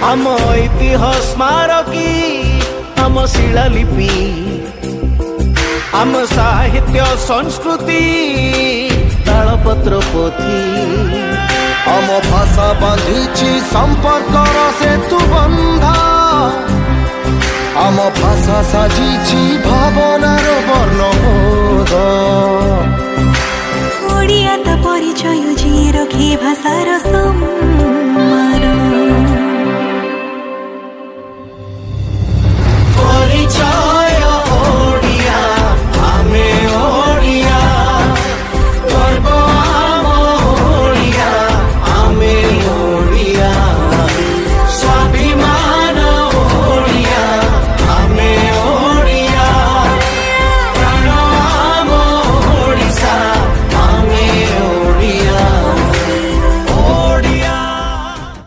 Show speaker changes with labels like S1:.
S1: आम ऐतिह्य स्मारकी आम शिलालिपि आम साहित्य संस्कृति तालपत्र पोथी
S2: आम भाषा बांधिछि संपर्कर सेतु बंधा आम भाषा साजिछि भावनार वर्णबोध
S3: ओडिया त परिचय जी रखे भाषार सम